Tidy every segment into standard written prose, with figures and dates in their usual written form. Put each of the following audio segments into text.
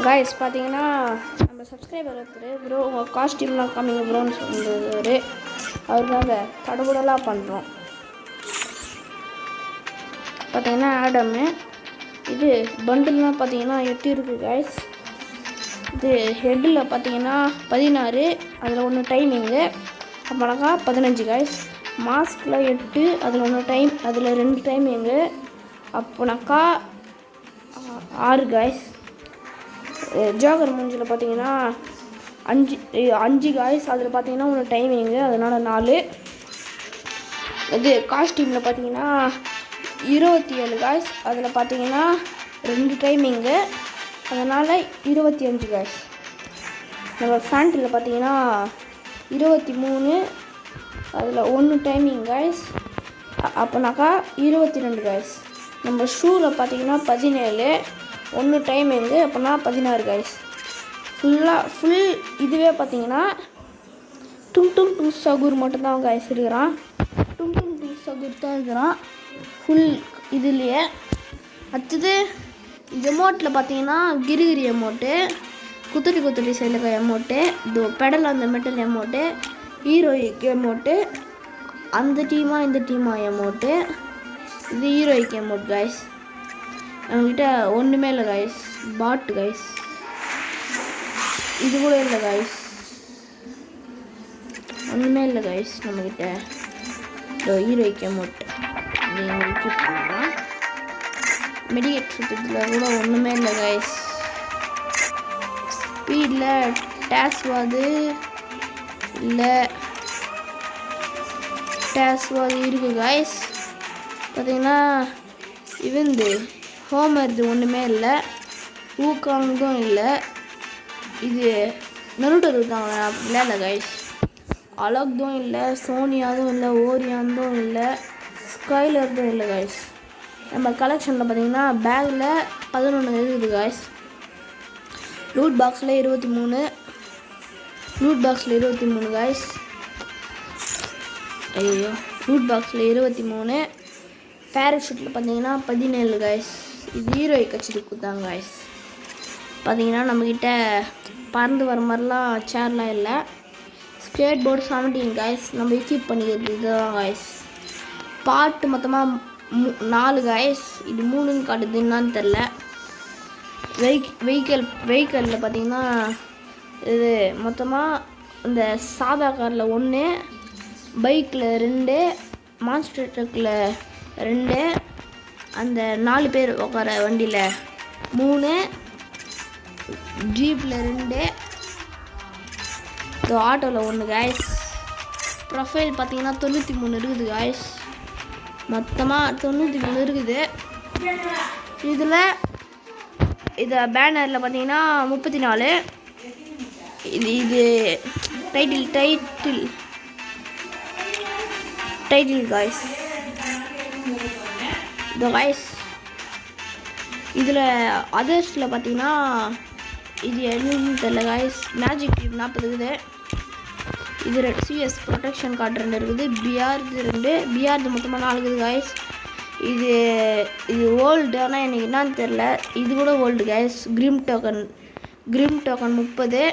Guys பார்த்தீங்கன்னா நம்ம subscriber ஒருத்தர் ப்ரோ உங்கள் காஸ்டியூம்லாம் காமிங்க ப்ரோன்னு சொல்லுவார். அவருக்காக தடபுடலாக பண்ணுறோம். பார்த்தீங்கன்னா ஆடமு இது பண்டில்லாம் பார்த்தீங்கன்னா 8 இருக்குது காய்ஸ். இது ஹெட்டில் பார்த்தீங்கன்னா 16, அதில் 1 டைமிங்கு. அப்போனாக்கா 15 காய்ஸ். மாஸ்கில் 8, அதில் 1 டைம், அதில் 2 டைமிங்கு. அப்போனாக்கா 6 காய்ஸ். ஜோக்கர் மூஞ்சில் பார்த்தீங்கன்னா 5 காய்ஸ், அதில் பார்த்தீங்கன்னா 1 டைமிங்கு, அதனால் 4. இது காஸ்டியூமில் பார்த்தீங்கன்னா 27 காய்ஸ், அதில் பார்த்தீங்கன்னா 2 டைமிங்கு, அதனால் 25 காய்ஸ். நம்ம ஃபேண்ட்டில் பார்த்தீங்கன்னா 23, அதில் 1 டைமிங் காய்ஸ், அப்போனாக்கா 22 காய்ஸ். நம்ம ஷூவில் பார்த்தீங்கன்னா 17, 1 டைமிங்கு, அப்போனா 16 காய்ஸ். ஃபுல் இதுவே பார்த்தீங்கன்னா டும் டும் டும் சகுர் மட்டும்தான் காய்ஸ் இருக்கிறான். டும் டும் டும் சகுர் தான் இருக்கிறான் ஃபுல் இதுலேயே. அடுத்தது எமோட்டில் பார்த்தீங்கன்னா கிரிகிரி எமோட்டு, குத்துட்டி சைலுக்க எமோட்டு, இது பெடல் அந்த மெட்டல் எமோட்டு, ஹீரோயிக் எமோட்டு, அந்த டீமாக இந்த டீமாக எமோட்டு, இது ஹீரோயிக் எமோட் காய்ஸ். நம்மக்கிட்ட ஒன்றுமே இல்லை காய்ஸ், பாட்டு காய்ஸ். இது கூட இல்லை காய்ஸ், ஒன்றுமே இல்லை காய்ஸ் நம்மக்கிட்ட. ஹீரோயிக் எமோட் நீங்கள் பண்ணலாம். மெடிக்கேட் சுற்றத்தில் கூட ஒன்றுமே இல்லை காய்ஸ். ஸ்பீடில் டேஸ்வாது இல்லை, டேஸ்வாது இருக்குது காய்ஸ். பார்த்தீங்கன்னா இவந்து ஹோமர் இது ஒன்றுமே இல்லை, ஊக்காங்கும் இல்லை. இது நருட்டோ தான் விளையாடல காய்ஸ். அலக்தும் இல்லை, சோனியாதும் இல்லை, ஓரியாந்தும் இல்லை, ஸ்கைலர்தும் இல்லை காய்ஸ். நம்ம கலெக்ஷனில் பார்த்தீங்கன்னா பேக்கில் 11 இருக்குது காய்ஸ். லூட் பாக்ஸில் 23, லூட் பாக்ஸில் 23 காய்ஸ். ஐயோ, லூட் பாக்ஸில் 23, பேராஷூட்டில் பார்த்தீங்கன்னா 17 காய்ஸ். இது ஹீரோயிக் கட்சிட்டு கொடுத்தாங்க காய்ஸ். பார்த்தீங்கன்னா நம்மக்கிட்ட பறந்து வர மாதிரிலாம் சேர்லாம் இல்லை. Skate board 17 guys. நம்ம எக்யூப் பண்ணிக்கிறது இதுதான் காய்ஸ். பாட்டு மொத்தமாக 4 காய்ஸ். இது 3ன்னு காட்டுது, என்னான்னு தெரில. வெஹிக்கலில் பார்த்தீங்கன்னா இது மொத்தமாக இந்த சாதா காரில் 1, பைக்கில் 2, மான்ஸ்டர் ட்ரக்கில் 2, அந்த 4 பேர் உட்கார வண்டியில் 3, ஜீப்பில் 2, ஆட்டோவில் 1 காய்ஸ். ப்ரொஃபைல் பார்த்தீங்கன்னா 93 இருக்குது காய்ஸ். மொத்தமாக 93 இருக்குது. இதில் இது பேனரில் பார்த்தீங்கன்னா 34. இது டைட்டில் காய்ஸ். இந்த காய்ஸ் இதில் அதர்ஸில் பார்த்தீங்கன்னா இது என்னன்னு தெரியல காய்ஸ். மேஜிக் டியூப் 40 இருக்குது. இது சிஎஸ் ப்ரொடெக்ஷன் கார்டு 2 இருக்குது. பிஆர்து 2, பிஆர்து மொத்தமாக 4 இருக்குது காய்ஸ். இது ஓல்டு, ஆனால் எனக்கு என்னான்னு தெரில. இது கூட ஓல்டு காய்ஸ். கிரிம் டோக்கன் 30.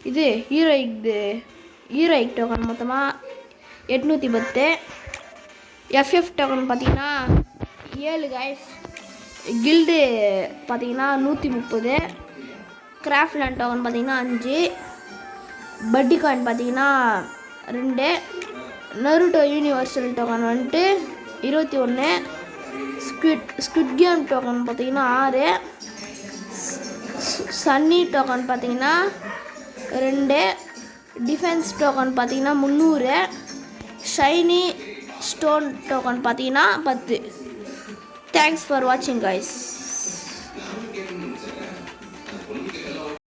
இது ஹீரோயிக் டோக்கன் மொத்தமாக 810. எஃப்எஃப் டோக்கன் பார்த்தீங்கன்னா 7 காய்ஸ். கில்டு பார்த்தீங்கன்னா 130. கிராஃப்ட்லேண்ட் டோக்கன் பார்த்தீங்கன்னா 5. பட்டி காயின் பார்த்தீங்கன்னா 2. நருட்டோ யூனிவர்சல் டோக்கன் வந்துட்டு 21. ஸ்குவிட் கேம் டோக்கன் பார்த்தீங்கன்னா 6. சன்னி டோக்கன் பார்த்தீங்கன்னா 2. டிஃபென்ஸ் டோக்கன் பார்த்தீங்கன்னா 300. ஷைனி ஸ்டோன் டோக்கன் பார்த்தீங்கன்னா 10. தேங்க்ஸ் ஃபார் வாட்சிங் காய்ஸ்.